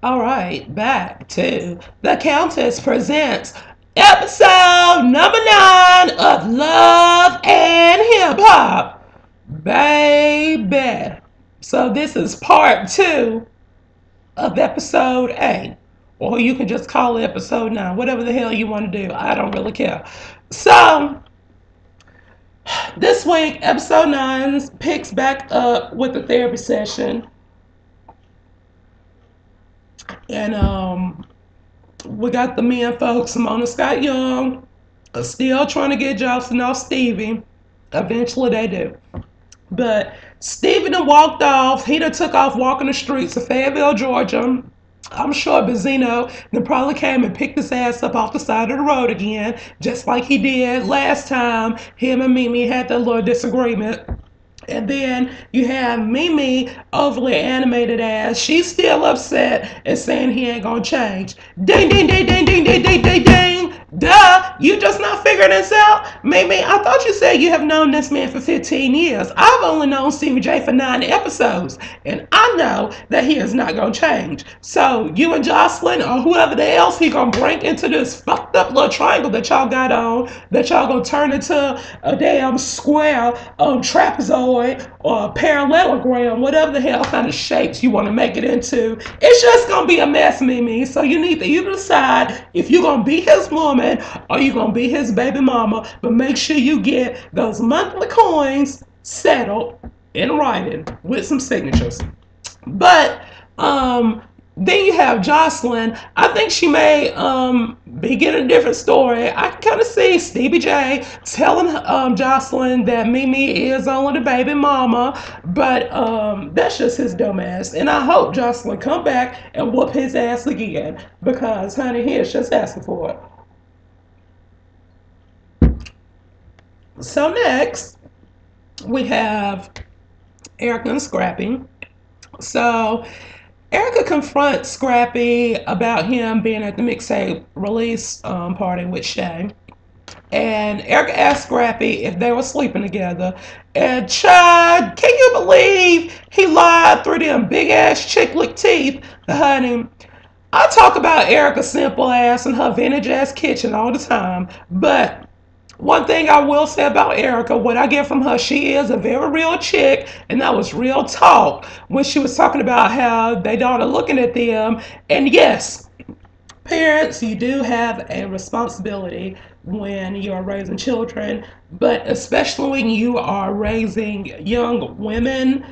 All right, back to the Countess presents episode number 9 of Love and Hip Hop, baby. So this is part 2 of episode 8, or you can just call it episode 9, whatever the hell you want to do. I don't really care. So this week, episode 9 picks back up with the therapy session, and we got the men folks, Simona Scott Young, are still trying to get Jocelyn off Stevie. Eventually they do. But Stevie done walked off. He done took off walking the streets of Fayetteville, Georgia. I'm sure Benzino then probably came and picked his ass up off the side of the road again, just like he did last time him and Mimi had that little disagreement. And then you have Mimi, overly animated ass. She's still upset and saying he ain't gonna change. Ding, ding, ding, ding, ding, ding, ding, ding, ding. Duh, you just not figuring this out? Mimi, I thought you said you have known this man for 15 years. I've only known Stevie J for 9 episodes. And I know that he is not gonna change. So you and Jocelyn or whoever the else he gonna bring into this fucked up little triangle that y'all got on, that y'all gonna turn into a damn square trapezoid or a parallelogram, whatever the hell kind of shapes you want to make it into. It's just gonna be a mess, Mimi. So you need to either decide if you're gonna be his woman or you're gonna be his baby mama, but make sure you get those monthly coins settled in writing with some signatures. But then you have Jocelyn. I think she may be getting a different story. I can kind of see Stevie J telling Jocelyn that Mimi is only the baby mama, but that's just his dumb ass. And I hope Jocelyn come back and whoop his ass again, because honey, he is just asking for it. So next we have Erica and Scrappy. So Erica confronts Scrappy about him being at the mixtape release party with Shay. And Erica asked Scrappy if they were sleeping together. And Chad, can you believe he lied through them big ass chicklet teeth? Honey, I talk about Erica's simple ass and her vintage ass kitchen all the time, but one thing I will say about Erica, what I get from her, she is a very real chick, and that was real talk when she was talking about how they daughter looking at them. And yes, parents, you do have a responsibility when you are raising children, but especially when you are raising young women.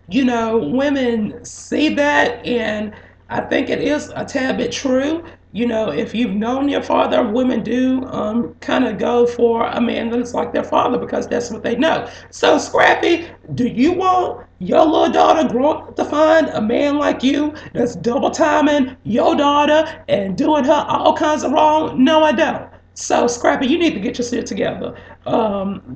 Women see that, and I think it is a tad bit true. If you've known your father, women do kind of go for a man that's like their father because that's what they know. So, Scrappy, do you want your little daughter growing up to find a man like you that's double timing your daughter and doing her all kinds of wrong? No, I don't. So, Scrappy, you need to get your shit together.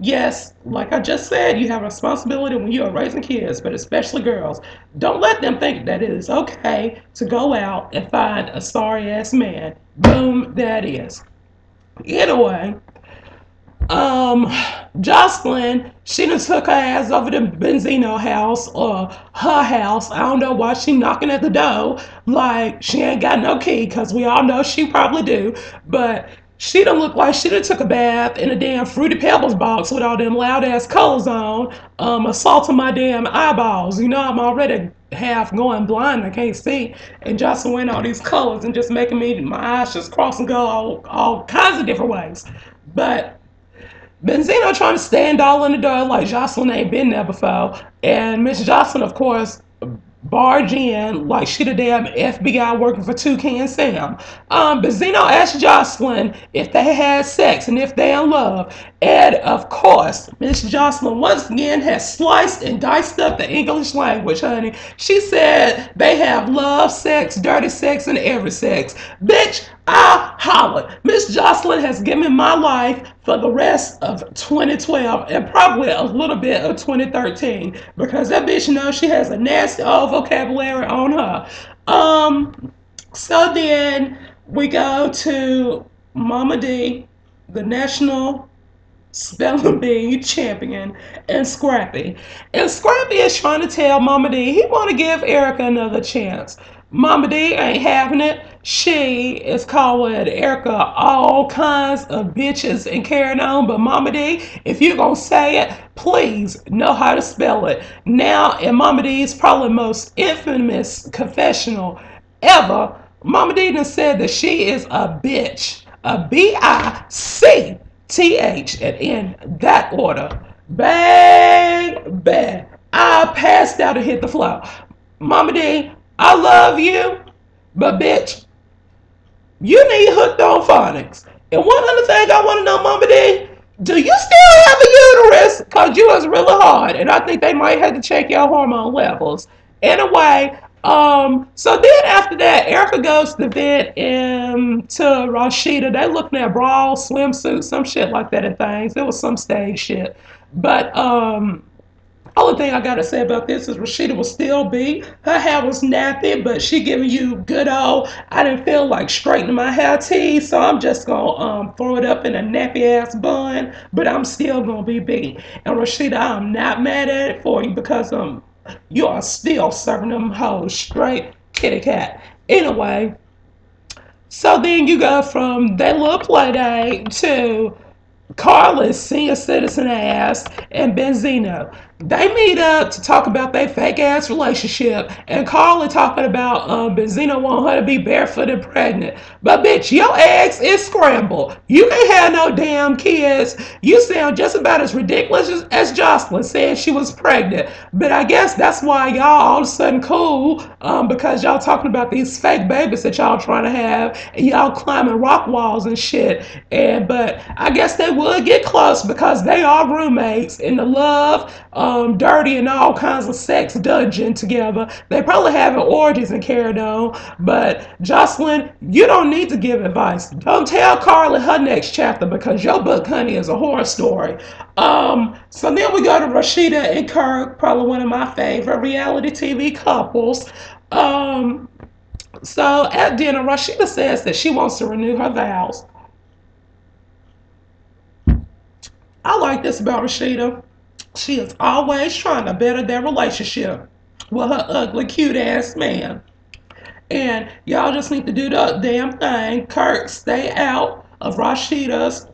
Yes, like I just said, you have a responsibility when you are raising kids, but especially girls. Don't let them think that it is okay to go out and find a sorry ass man. Boom, that is. Anyway, Jocelyn, she done took her ass over to Benzino house or her house. I don't know why she knocking at the door like she ain't got no key, because we all know she probably do, but she done look like she done took a bath in a damn Fruity Pebbles box with all them loud ass colors on, assaulting my damn eyeballs. I'm already half going blind, I can't see. And Jocelyn went all these colors and just making my eyes just cross and go all kinds of different ways. But Benzino trying to stand all in the door like Jocelyn ain't been there before. And Miss Jocelyn, of course, barge in like she the damn FBI working for Toucan Sam. Benzino asked Jocelyn if they had sex and if they in love. And of course, Miss Jocelyn once again has sliced and diced up the English language, honey. She said they have love sex, dirty sex, and every sex. Bitch, I hollered. Miss Jocelyn has given my life for the rest of 2012 and probably a little bit of 2013, because that bitch knows she has a nasty old vocabulary on her. So then we go to Mama D, the national Spelling Bee, Champion, and Scrappy. And Scrappy is trying to tell Mama D he want to give Erica another chance. Mama D ain't having it. She is calling Erica all kinds of bitches and carrying on. But Mama D, if you're gonna say it, please know how to spell it. Now, in Mama D's probably most infamous confessional ever, Mama D done said that she is a bitch. A BICTH, and in that order. Bang, bang. I passed out and hit the floor. Mama D, I love you, but bitch, you need hooked on phonics. And one other thing I want to know, Mama D, do you still have a uterus? Because you was really hard. And I think they might have to check your hormone levels. Anyway, so then after that, Erica goes to vent to Rashida. They looking at bra, swimsuits, some shit like that and things. It was some stage shit. But only thing I gotta say about this is Rashida will still be. Her hair was nappy, but she giving you good old. I didn't feel like straightening my hair teeth, so I'm just gonna throw it up in a nappy ass bun. But I'm still gonna be big. And Rashida, I'm not mad at it for you because you are still serving them hoes straight kitty cat. Anyway, so then you go from that little play date to Carlos, senior citizen ass, and Benzino. They meet up to talk about their fake ass relationship, and Carla talking about Benzino want her to be barefoot and pregnant. But bitch, your eggs is scrambled. You can't have no damn kids. You sound just about as ridiculous as Jocelyn saying she was pregnant. But I guess that's why y'all all of a sudden cool, because y'all talking about these fake babies that y'all trying to have, and y'all climbing rock walls and shit. But I guess they would get close because they are roommates in the love, dirty, and all kinds of sex dungeon together. They probably having orgies and carried on. But Jocelyn, you don't need to give advice. Don't tell Carly her next chapter because your book, honey, is a horror story. So then we go to Rashida and Kirk, probably one of my favorite reality TV couples. So at dinner, Rashida says that she wants to renew her vows. I like this about Rashida. She is always trying to better their relationship with her ugly, cute ass man. And y'all just need to do the damn thing. Kirk, stay out of Rashida's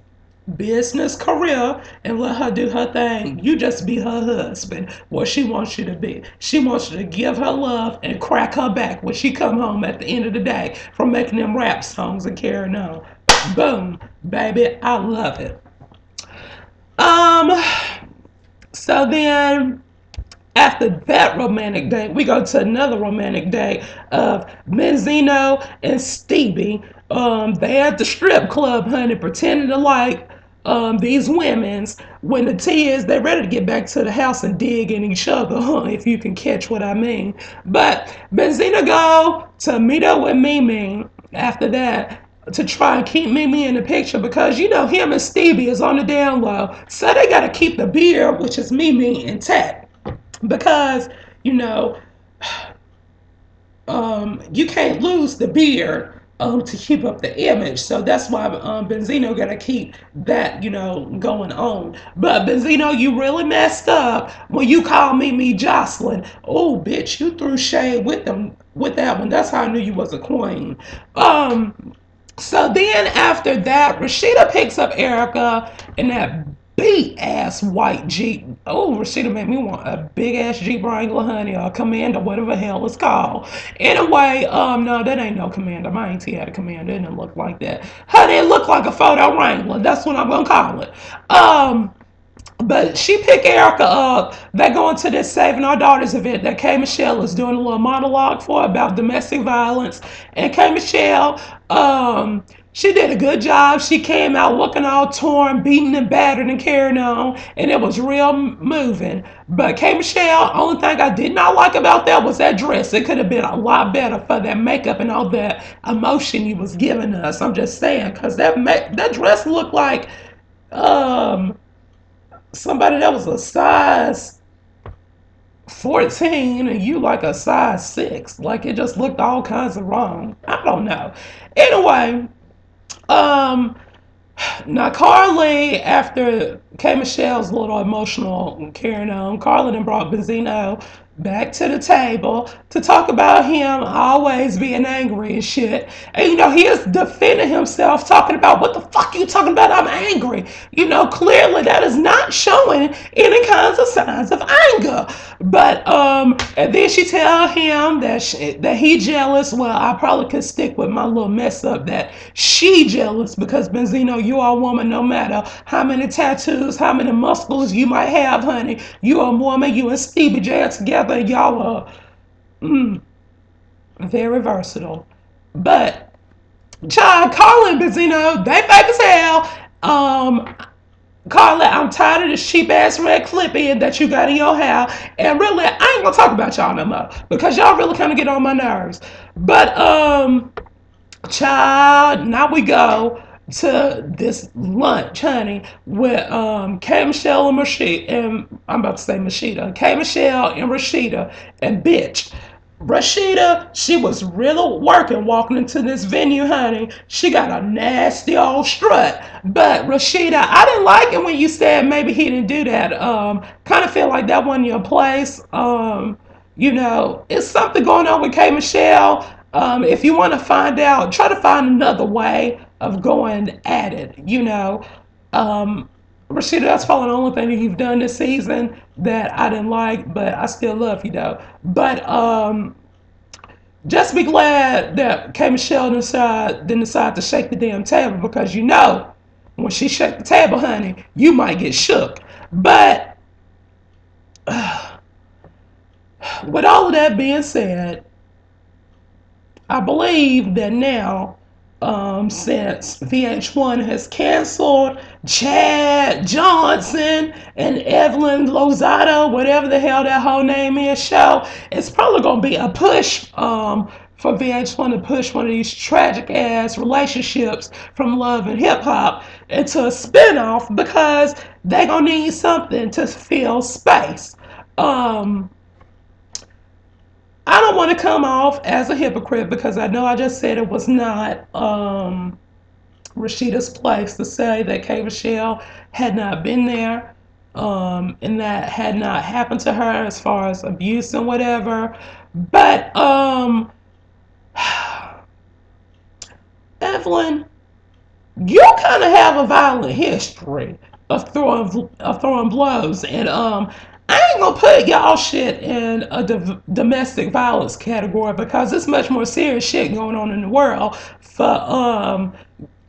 business career and let her do her thing. You just be her husband, what she wants you to be. She wants you to give her love and crack her back when she come home at the end of the day from making them rap songs and carrying on. Boom, baby, I love it. Um, so then after that romantic date, we go to another romantic date of Benzino and Stevie. They at the strip club, honey, pretending to like these women's. When the tea is, they're ready to get back to the house and dig in each other, huh, if you can catch what I mean. But Benzino go to meet up with Mimi after that to try and keep Mimi in the picture because you know him and Stevie is on the down low. So they got to keep the beard, which is Mimi, intact because you know you can't lose the beard to keep up the image. So that's why Benzino got to keep that, going on. But Benzino, you really messed up when you called me Jocelyn. Oh, bitch, you threw shade with them with that one. That's how I knew you was a queen. So then after that, Rashida picks up Erica in that beat ass white Jeep. Oh, Rashida made me want a big ass Jeep Wrangler, honey, or Commander, whatever the hell it's called. Anyway, no, that ain't no Commander. My auntie had a Commander. It didn't look like that. Honey, it looked like a photo Wrangler. That's what I'm gonna call it. But she picked Erica up. They going to this Saving Our Daughters event that K. Michelle is doing a little monologue for about domestic violence. And K. Michelle, she did a good job. She came out looking all torn, beaten and battered and carrying on. And it was real moving. But K. Michelle, only thing I did not like about that was that dress. It could have been a lot better for that makeup and all that emotion you was giving us. I'm just saying, because that dress looked like somebody that was a size 14 and you like a size 6. Like it just looked all kinds of wrong. I don't know. Anyway, Now, Carly, after K. Michelle's little emotional carrying on, Carly then brought Benzino back to the table to talk about him always being angry and shit. And he is defending himself, talking about what the fuck you talking about? I'm angry. Clearly that is not showing any kinds of signs of anger. But and then she tell him that he jealous. Well, I probably could stick with my little mess up that she jealous because Benzino, you are a woman no matter how many tattoos, how many muscles you might have, honey. You are a woman. You and Stevie J are together. Y'all are very versatile. But child, Carla and Benzino, they fake as hell. Carla, I'm tired of this cheap ass red clip in that you got in your hair. And really, I ain't gonna talk about y'all no more because y'all really kind of get on my nerves. But child, now we go to this lunch, honey, with K. Michelle and Rashida, and I'm about to say Machida, K. Michelle and Rashida, and bitch. Rashida, she was really working walking into this venue, honey. She got a nasty old strut. But Rashida, I didn't like it when you said maybe he didn't do that. Kind of feel like that wasn't your place. It's something going on with K. Michelle. If you want to find out, try to find another way of going at it. Rashida, that's probably the only thing that you've done this season that I didn't like, but I still love you though. But just be glad that K. Michelle didn't decide to shake the damn table because when she shake the table, honey, you might get shook. But with all of that being said, I believe that now, since VH1 has canceled Chad Johnson and Evelyn Lozada, whatever the hell that whole name is, show, it's probably going to be a push for VH1 to push one of these tragic ass relationships from Love and Hip Hop into a spinoff because they're going to need something to fill space. I don't want to come off as a hypocrite because I know I just said it was not Rashida's place to say that K. Michelle had not been there and that had not happened to her as far as abuse and whatever. But Evelyn, you kind of have a violent history of throwing blows, and I ain't gonna put y'all shit in a domestic violence category because it's much more serious shit going on in the world for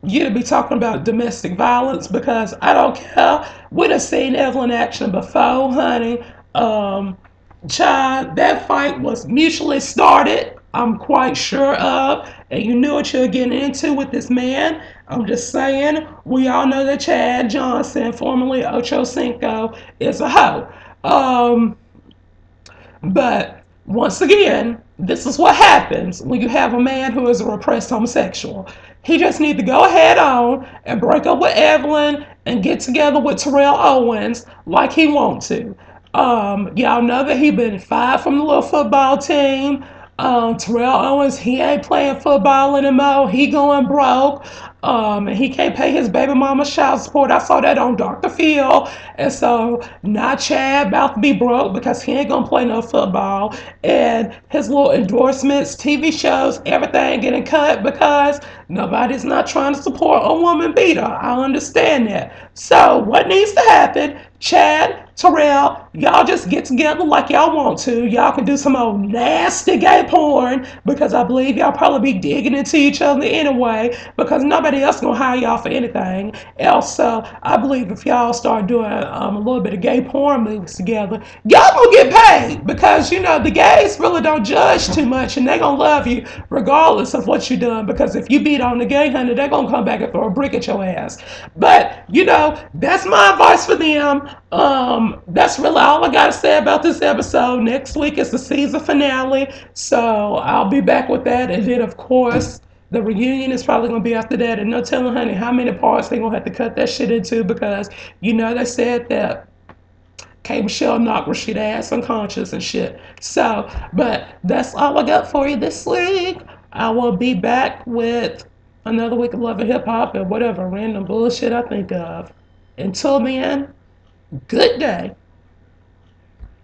you to be talking about domestic violence because I don't care. We done seen Evelyn action before, honey. Child, that fight was mutually started, I'm quite sure of, and you knew what you were getting into with this man. I'm just saying, we all know that Chad Johnson, formerly Ocho Cinco, is a hoe. But once again, this is what happens when you have a man who is a repressed homosexual. He just needs to go ahead on and break up with Evelyn and get together with Terrell Owens like he wants to. Y'all know that he been fired from the little football team. Terrell Owens, he ain't playing football anymore. He going broke. And he can't pay his baby mama's child support. I saw that on Dr. Phil. And so now Chad about to be broke because he ain't gonna play no football. And his little endorsements, TV shows, everything getting cut because nobody's not trying to support a woman beater. I understand that. So what needs to happen? Chad, Terrell, y'all just get together like y'all want to. Y'all can do some old nasty gay porn because I believe y'all probably be digging into each other anyway because nobody else gonna hire y'all for anything else. So I believe if y'all start doing a little bit of gay porn movies together, y'all gonna get paid because the gays really don't judge too much and they gonna love you regardless of what you done because if you beat on the gay hunter, they're gonna come back and throw a brick at your ass. But that's my advice for them. That's really all I gotta say about this episode. Next week is the season finale, so I'll be back with that. And then, of course, the reunion is probably gonna be after that. And no telling, honey, how many parts they gonna have to cut that shit into because they said that K. Michelle knocked Rashida ass unconscious and shit. So, but that's all I got for you this week. I will be back with another week of Love and Hip Hop and whatever random bullshit I think of. Until then, good day.